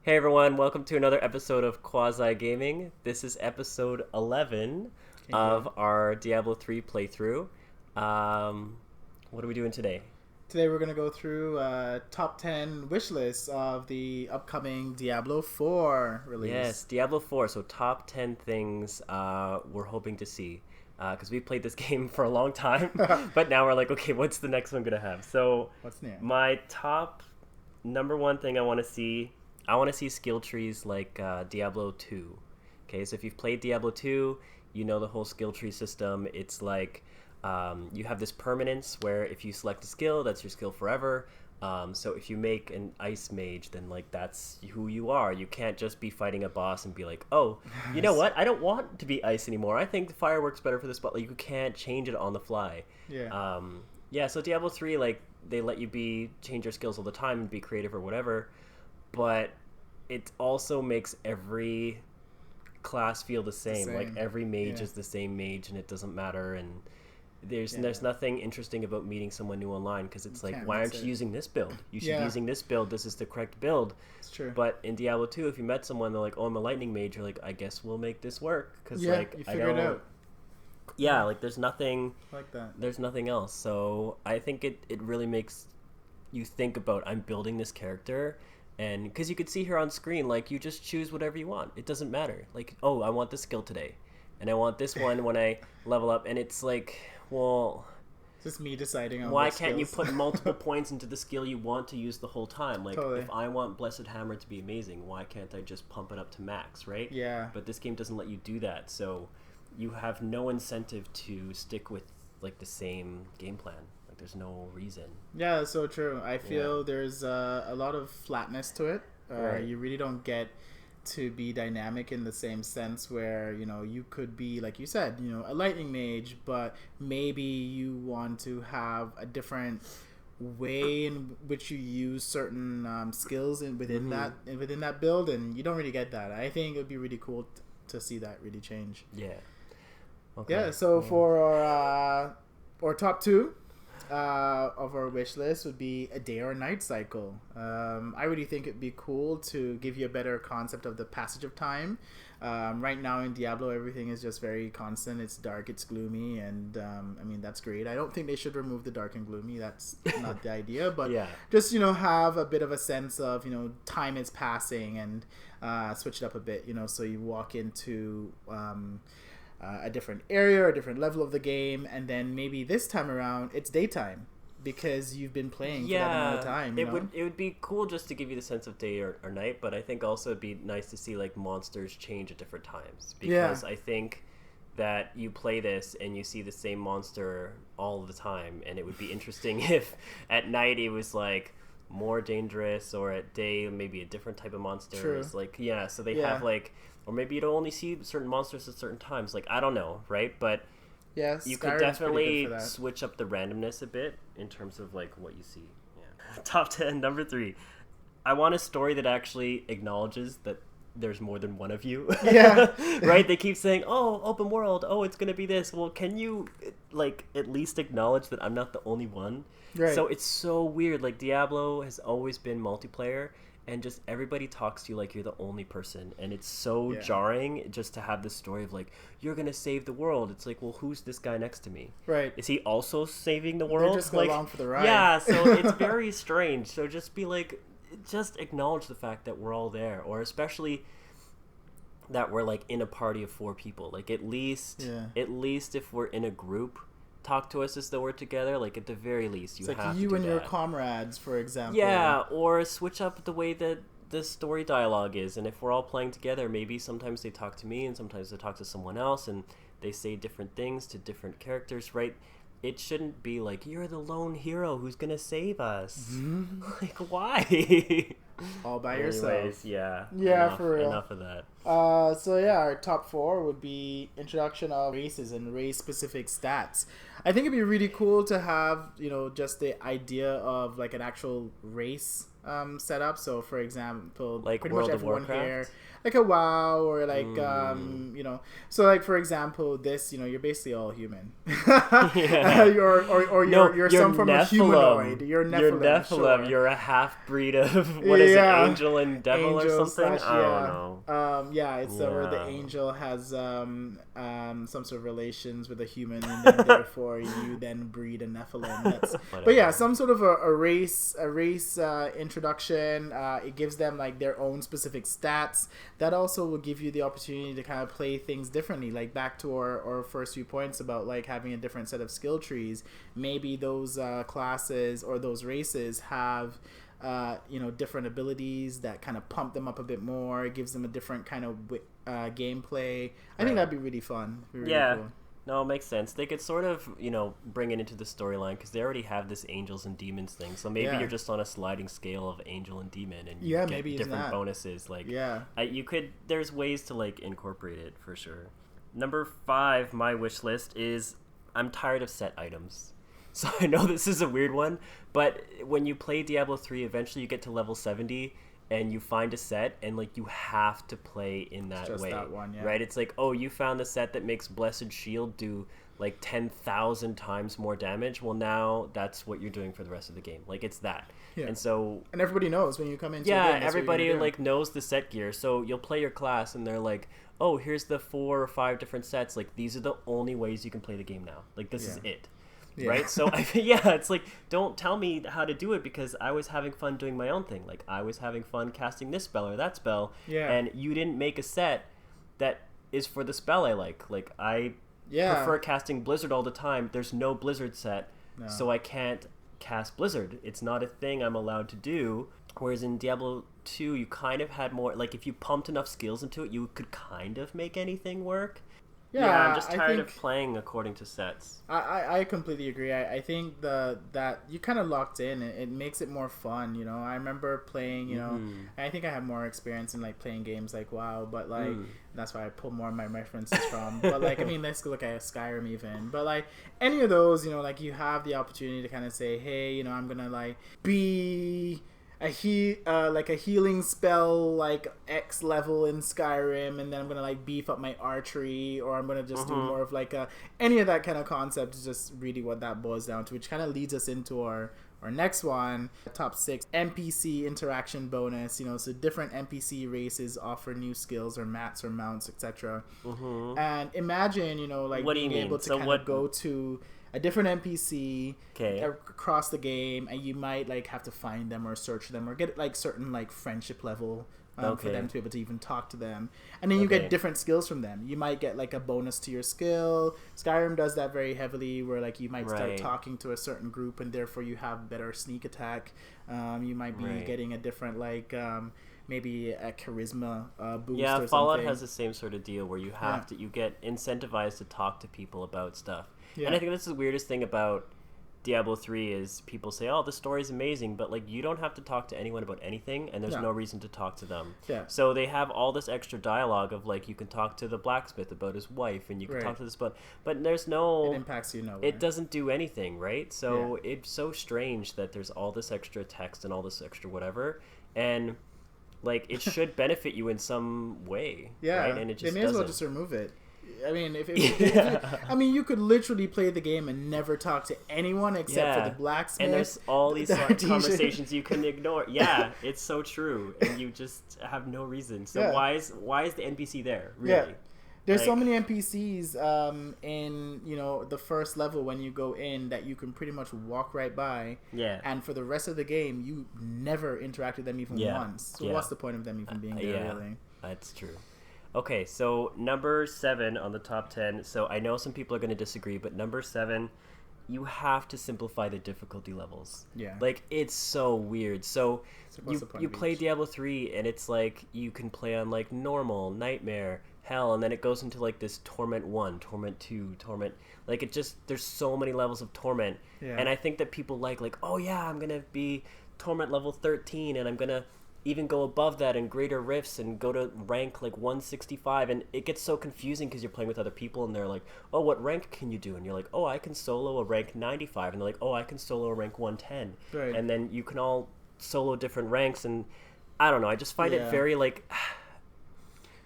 Hey everyone, welcome to another episode of QUASIGAMING. This is episode 11 Okay. of our Diablo 3 playthrough. What are we doing today? Today we're going to go through top 10 wish lists of the upcoming Diablo 4 Yes, release. Diablo 4, so top 10 things we're hoping to see. Because we played this game for a long time, but now we're like, okay, what's the next one going to have? So, What's new? my top number one thing I want to see skill trees like Diablo 2. Okay, so if you've played Diablo 2, you know the whole skill tree system. It's like you have this permanence where if you select a skill, that's your skill forever. So if you make an ice mage, then like that's who you are. You can't just be fighting a boss and be like, oh, you know what? I don't want to be ice anymore. I think the fire works better for this, but like you can't change it on the fly. Yeah. Yeah. So Diablo 3, like they let you be change your skills all the time and be creative or whatever, but it also makes every class feel the The same. Like same. every mage Yeah. is the same mage, and it doesn't matter. And there's Yeah. nothing interesting about meeting someone new online because You it's like, can't why mix aren't you it. using this build? You should be Yeah. using this build. This is the correct build. It's true. But in Diablo 2, if you met someone, they're like, oh, I'm a lightning mage. You're like, I guess we'll make this work because Yeah, like you I figure it don't. out. Yeah, like there's nothing. I like that. There's nothing else. So I think it really makes you think about I'm building this character, and because you could see her on screen, like you just choose whatever you want. It doesn't matter. Like, oh, I want this skill today, and I want this one when I level up, and it's like, well, It's just me deciding on why what can't you skills. put multiple points into the skill you want to use the whole time? Like, Totally. if I want Blessed Hammer to be amazing, why can't I just pump it up to max, right? Yeah. But this game doesn't let you do that, so you have no incentive to stick with like the same game plan. Like, there's no reason. Yeah, that's so true. I Yeah. feel there's a lot of flatness to it. Right. You really don't get to be dynamic in the same sense where you could be, like you said, a lightning mage, but maybe you want to have a different way in which you use certain skills within that build, and you don't really get that. I think it would be really cool to see that really change. Yeah. Okay. Yeah, so for our top two of our wish list would be a day or night cycle. I really think it'd be cool to give you a better concept of the passage of time. Right now in Diablo, everything is just very constant. It's dark, it's gloomy, and I mean, that's great. I don't think they should remove the dark and gloomy. That's not the idea, but Yeah. just have a bit of a sense of time is passing, and switch it up a bit. So you walk into a different area or a different level of the game, and then maybe this time around it's daytime because you've been playing for that amount of time. It would be cool just to give you the sense of day or night, but I think also it'd be nice to see like monsters change at different times because I think that you play this and you see the same monster all the time, and it would be interesting if at night it was like more dangerous, or at day maybe a different type of monster. True. It's like, yeah, so they Yeah. have like, or maybe you don't only see certain monsters at certain times. Like, I don't know, right? But Yeah, you could Skyrim's pretty definitely good for that. switch up the randomness a bit in terms of like what you see. Yeah. Top 10, number 3. I want a story that actually acknowledges that there's more than one of you. Yeah. Right? They keep saying, "Oh, open world. Oh, it's going to be this." Well, can you like at least acknowledge that I'm not the only one? Right. So it's so weird. Like Diablo has always been multiplayer, and just everybody talks to you like you're the only person, and it's so Yeah. jarring just to have this story of like you're gonna save the world. It's like, well, who's this guy next to me? Right. Is he also saving the world? just go along for the ride. Yeah, so it's very strange. So just be like, just acknowledge the fact that we're all there, or especially that we're like in a party of 4 people. Like at least if we're in a group, talk to us as though we're together. Like at the very least, you It's have like to you do and your that. comrades, for example. Yeah, or switch up the way that the story dialogue is. And if we're all playing together, maybe sometimes they talk to me and sometimes they talk to someone else, and they say different things to different characters, right? It shouldn't be like, you're the lone hero who's gonna save us. Like, why? All by Anyways, yourself. yeah. Yeah, for real. Enough of that. So yeah, our top 4 would be introduction of races and race-specific stats. I think it'd be really cool to have, just the idea of like an actual race set up. So, for example, Like pretty World much of everyone Warcraft? here, like a WoW or like so like for example, this you're basically all human. Yeah. You're some form of humanoid. You're Nephilim. You're Nephilim. Sure. You're a half breed of what is it, angel and devil or something? I don't know. It's where the angel has some sort of relations with a human, and then therefore you then breed a Nephilim. But yeah, some sort of a race introduction. It gives them like their own specific stats. That also will give you the opportunity to kind of play things differently. Like back to our first few points about like having a different set of skill trees. Maybe those classes or those races have different abilities that kind of pump them up a bit more. It gives them a different kind of gameplay. I think that'd be really fun. Really cool. No, it makes sense. They could sort of, bring it into the storyline because they already have this angels and demons thing. So maybe you're just on a sliding scale of angel and demon, and you get maybe different bonuses. Like, you could. There's ways to like incorporate it for sure. Number 5, my wish list is I'm tired of set items. So I know this is a weird one, but when you play Diablo 3, eventually you get to level 70. And you find a set, and like you have to play in that way, that one, right? It's like, oh, you found the set that makes Blessed Shield do like 10,000 times more damage. Well, now that's what you're doing for the rest of the game. Like it's that, and so everybody knows when you come into yeah, the game, everybody like knows the set gear. So you'll play your class, and they're like, oh, here's the 4 or 5 different sets. Like these are the only ways you can play the game now. Like this is it. Yeah. Right, so it's like, don't tell me how to do it because I was having fun doing my own thing. Like I was having fun casting this spell or that spell, and you didn't make a set that is for the spell I like. Like I prefer casting Blizzard all the time. There's no Blizzard set, so I can't cast Blizzard. It's not a thing I'm allowed to do. Whereas in Diablo 2, you kind of had more. Like if you pumped enough skills into it, you could kind of make anything work. Yeah, I'm just tired of playing according to sets. I completely agree. I think that you kind of locked in. It makes it more fun, I remember playing, I think I have more experience in like playing games like WoW, but like that's why I pull more of my references from. But like, I mean, let's look at Skyrim even. But like any of those, like you have the opportunity to kind of say, hey, I'm gonna like be like a healing spell like X level in Skyrim, and then I'm gonna like beef up my archery, or I'm gonna just do more of like any of that kind of concept is just really what that boils down to, which kind of leads us into our next one, top 6 NPC interaction bonus. So different NPC races offer new skills or mats or mounts, etc. And imagine like what being able to kind of go to a different NPC across the game, and you might like have to find them or search them or get like certain like friendship level for them to be able to even talk to them, and then you get different skills from them. You might get like a bonus to your skill. Skyrim does that very heavily, where like you might start talking to a certain group, and therefore you have better sneak attack. You might be getting a different like maybe a charisma boost. Yeah, or Fallout something. has the same sort of deal where you have to, you get incentivized to talk to people about stuff. And I think that's the weirdest thing about Diablo 3 is people say, oh, the story's amazing, but like you don't have to talk to anyone about anything, and there's no reason to talk to them. So they have all this extra dialogue of like you can talk to the blacksmith about his wife, and you can talk to this, but there's no... It impacts you nowhere. It doesn't do anything, right? So it's so strange that there's all this extra text and all this extra whatever, and like it should benefit you in some way. Right? And it just they may as well just remove it. I mean, I mean, you could literally play the game and never talk to anyone except for the blacksmith. And there's all these conversations you can ignore. Yeah, it's so true, and you just have no reason. So why is the NPC there? Really? There's so many NPCs in the first level when you go in that you can pretty much walk right by. And for the rest of the game, you never interact with them even once. So what's the point of them even being there? Really? That's true. Okay, so number 7 on the top 10. So I know some people are going to disagree, but number 7, you have to simplify the difficulty levels. Like, it's so weird. So you play Diablo 3, and it's like you can play on like normal, nightmare, hell, and then it goes into like this torment 1, torment 2, torment. Like it just, there's so many levels of torment. And I think that people like, oh yeah, I'm going to be torment level 13, and I'm going to even go above that in greater rifts and go to rank like 165, and it gets so confusing because you're playing with other people and they're like, oh, what rank can you do? And you're like, oh, I can solo a rank 95, and they're like, oh, I can solo a rank 110. And then you can all solo different ranks, and I don't know. I just find it very like.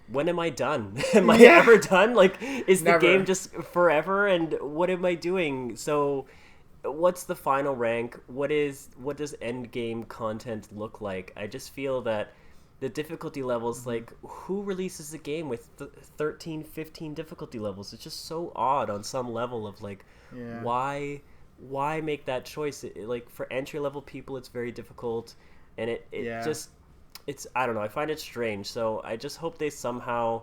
When am I done? Am I ever done? Like, is the game just forever? And what am I doing? So, what's the final rank? What does end game content look like? I just feel that the difficulty levels, like, who releases a game with 13, 15 difficulty levels? It's just so odd on some level of like, why make that choice? Like, for entry level people, it's very difficult, and it just. It's, I don't know, I find it strange. So I just hope they somehow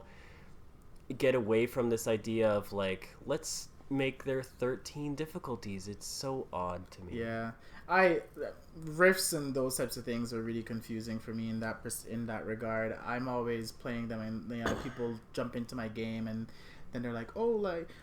get away from this idea of like, let's make there 13 difficulties. It's so odd to me. Yeah. Rifts and those types of things are really confusing for me in that regard. I'm always playing them, and people jump into my game and then they're like, oh,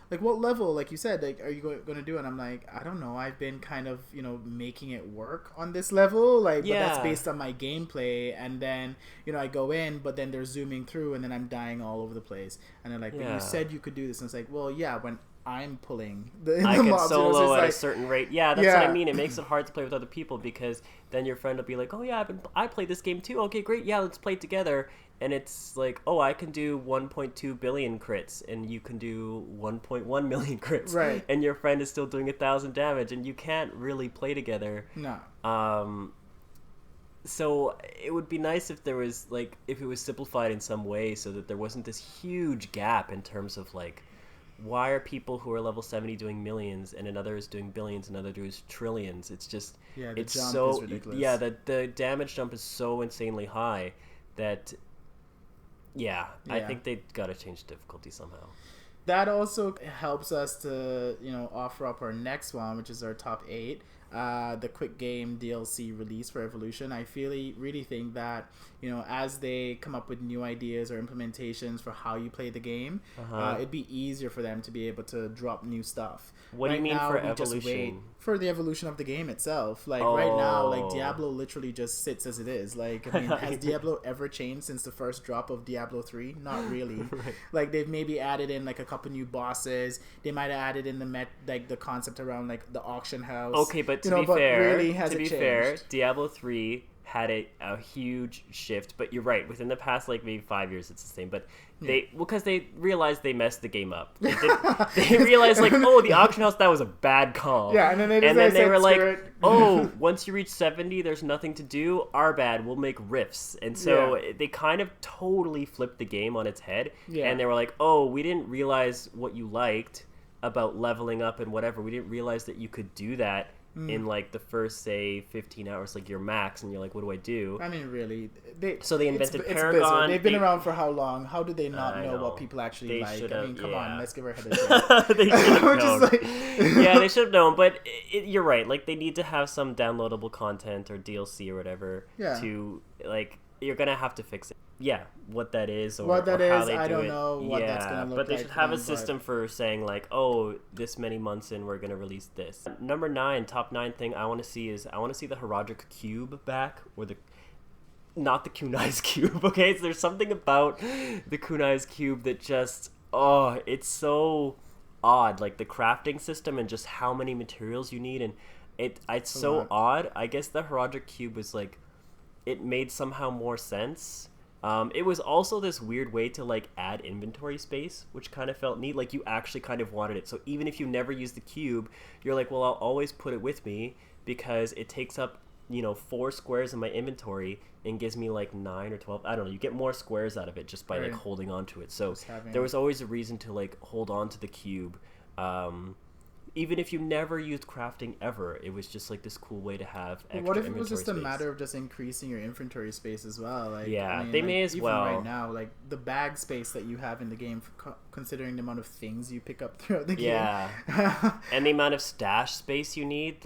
like what level, like you said, like, are you going to do? And I'm like, I don't know. I've been kind of, making it work on this level, like, but that's based on my gameplay. And then, I go in, but then they're zooming through, and then I'm dying all over the place. And they're like, but you said you could do this. And it's like, well, yeah, when I'm pulling I can solo at a certain rate. Yeah, that's what I mean. It makes it hard to play with other people, because then your friend will be like, oh yeah, I played this game too. Okay, great. Yeah, let's play it together. And it's like, oh, I can do 1.2 billion crits, and you can do 1.1 million crits. Right. And your friend is still doing 1,000 damage, and you can't really play together. No. So it would be nice if there was, like, if it was simplified in some way so that there wasn't this huge gap in terms of, like, why are people who are level 70 doing millions and another is doing billions and another does trillions? It's just, the it's jump so, is ridiculous. yeah, the damage jump is so insanely high that, I think they gotta change the difficulty somehow. That also helps us to, offer up our next one, which is our top 8. The quick game DLC release for Evolution. I really think that, as they come up with new ideas or implementations for how you play the game, it'd be easier for them to be able to drop new stuff. What do you mean for Evolution? For the evolution of the game itself. Like, right now, like, Diablo literally just sits as it is. Like, I mean, has Diablo ever changed since the first drop of Diablo 3? Not really. Right. Like, they've maybe added in, like, a couple new bosses. They might have added in the concept around, like, the auction house. Okay, but to be fair, Diablo 3 had a huge shift, but you're right. Within the past, like, maybe 5 years, it's the same. But because they realized they messed the game up. They realized, like, oh, the auction house, that was a bad call. Yeah, and then they were like, oh, once you reach 70, there's nothing to do. Our bad. We'll make rifts. And so they kind of totally flipped the game on its head. Yeah. And they were like, oh, we didn't realize what you liked about leveling up and whatever. We didn't realize that you could do that in, like, the first, say, 15 hours, like, your max, and you're like, what do I do? I mean, really. So they invented Paragon. They've been around for how long? How do they not know what people actually like? I mean, come on, let's give our head a shake. They should have known. Yeah, they should have known, but you're right. Like, they need to have some downloadable content or DLC or whatever to, like, you're going to have to fix it. Yeah, what that is or how they do it. I don't know what that's going to look like. But they should have a system for saying, like, oh, this many months in, we're going to release this. Number 9, top 9 thing I want to see is I want to see the Horadric Cube back, or not the Kunai's Cube, okay? So there's something about the Kunai's Cube that just, it's so odd. Like, the crafting system and just how many materials you need, and it's so odd. I guess the Horadric Cube was, like, it made somehow more sense. It was also this weird way to, like, add inventory space, which kind of felt neat. Like, you actually kind of wanted it. So even if you never use the cube, you're like, well, I'll always put it with me because it takes up, 4 squares in my inventory and gives me, like, 9 or 12. I don't know. You get more squares out of it just by, like, holding on to it. So there was always a reason to, like, hold on to the cube. Even if you never used crafting ever, it was just, like, this cool way to have extra what if it inventory was just space. A matter of just increasing your inventory space as well? Like, yeah, I mean, they like, may as even well. Right now, like, the bag space that you have in the game, considering the amount of things you pick up throughout the game. Yeah. And the amount of stash space you need,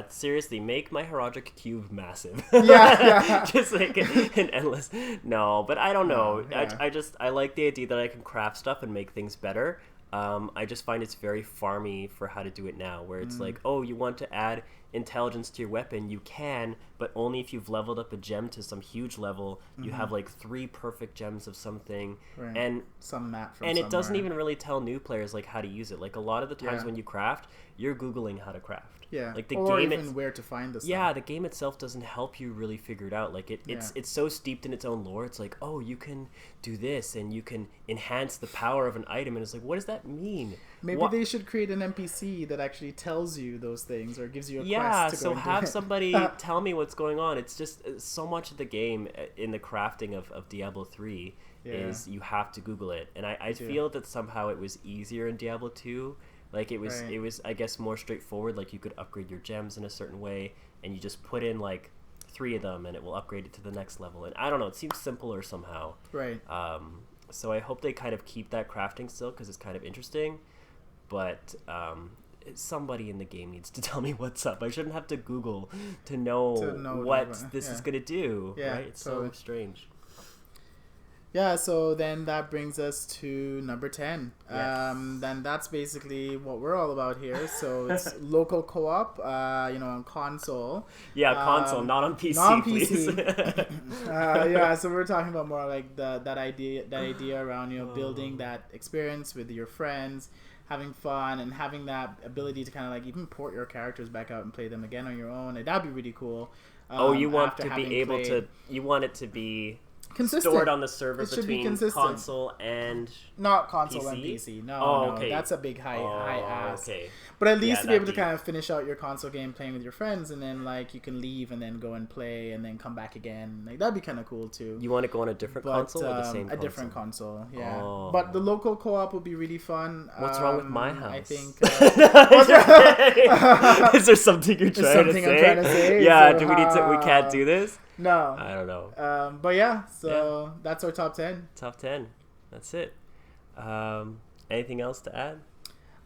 seriously, make my Horadric Cube massive. Yeah. Just like an endless. No, but I don't know. Yeah. I like the idea that I can craft stuff and make things better. I just find it's very farmy for how to do it now, where it's like, oh, you want to add intelligence to your weapon, you can, but only if you've leveled up a gem to some huge level. You have, like, 3 perfect gems of something, and some map from and somewhere. It doesn't even really tell new players, like, how to use it. Like, a lot of the times when you craft, you're Googling how to craft. Yeah, like the or game even where to find this. Yeah, the game itself doesn't help you really figure it out. Like it's so steeped in its own lore. It's like, oh, you can do this and you can enhance the power of an item, and it's like, what does that mean? Maybe they should create an NPC that actually tells you those things or gives you a quest to go Yeah, and so do have it. somebody tell me what's going on. It's just so much of the game in the crafting of Diablo 3 is you have to Google it. And I feel that somehow it was easier in Diablo 2. Like it was I guess more straightforward. Like you could upgrade your gems in a certain way, and you just put in like 3 of them, and it will upgrade it to the next level. And I don't know, it seems simpler somehow. Right. So I hope they kind of keep that crafting still because it's kind of interesting. But somebody in the game needs to tell me what's up. I shouldn't have to Google to know what this is gonna do. Yeah, right? It's so strange. Yeah, so then that brings us to number 10. Yes. Then that's basically what we're all about here. So it's local co-op, on console. Yeah, console, not on PC, not on please. PC. Yeah, so we're talking about more like that idea around building that experience with your friends, having fun, and having that ability to kind of like even port your characters back out and play them again on your own. And that'd be really cool. You want to be able to. You want it to be consistent. Stored on the server it between console and not console PC? and PC. No, Okay. That's a big high ask. Okay. But at least to be able to kind of finish out your console game playing with your friends, and then like you can leave and then go and play and then come back again. Like that'd be kind of cool too. You want to go on a different console or the same console? A different console, yeah. Oh. But the local co-op would be really fun. What's wrong with my house? I think. Is there something you're trying to say? I'm trying to say. Yeah. So, Do we need to? We can't do this. No. I don't know. But yeah, so that's our top 10. Top 10. That's it. Anything else to add?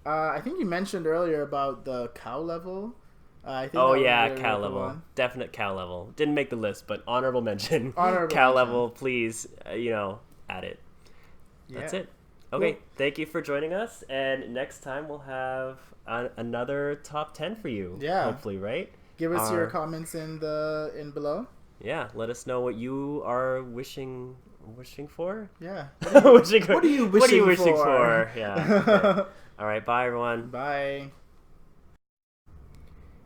I think you mentioned earlier about the cow level. I think cow really level. one. Definite cow level. Didn't make the list, but honorable mention. Honorable cow mention. level, please, add it. That's it. Okay, Cool. Thank you for joining us, and next time we'll have another top 10 for you. Yeah. Hopefully, right? Give us your comments in below. Yeah, let us know what you are wishing for. Yeah. What are you wishing for? Yeah. Okay. All right, bye everyone. Bye.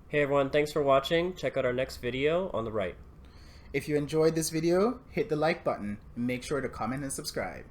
Hey everyone, thanks for watching. Check out our next video on the right. If you enjoyed this video, hit the like button and make sure to comment and subscribe.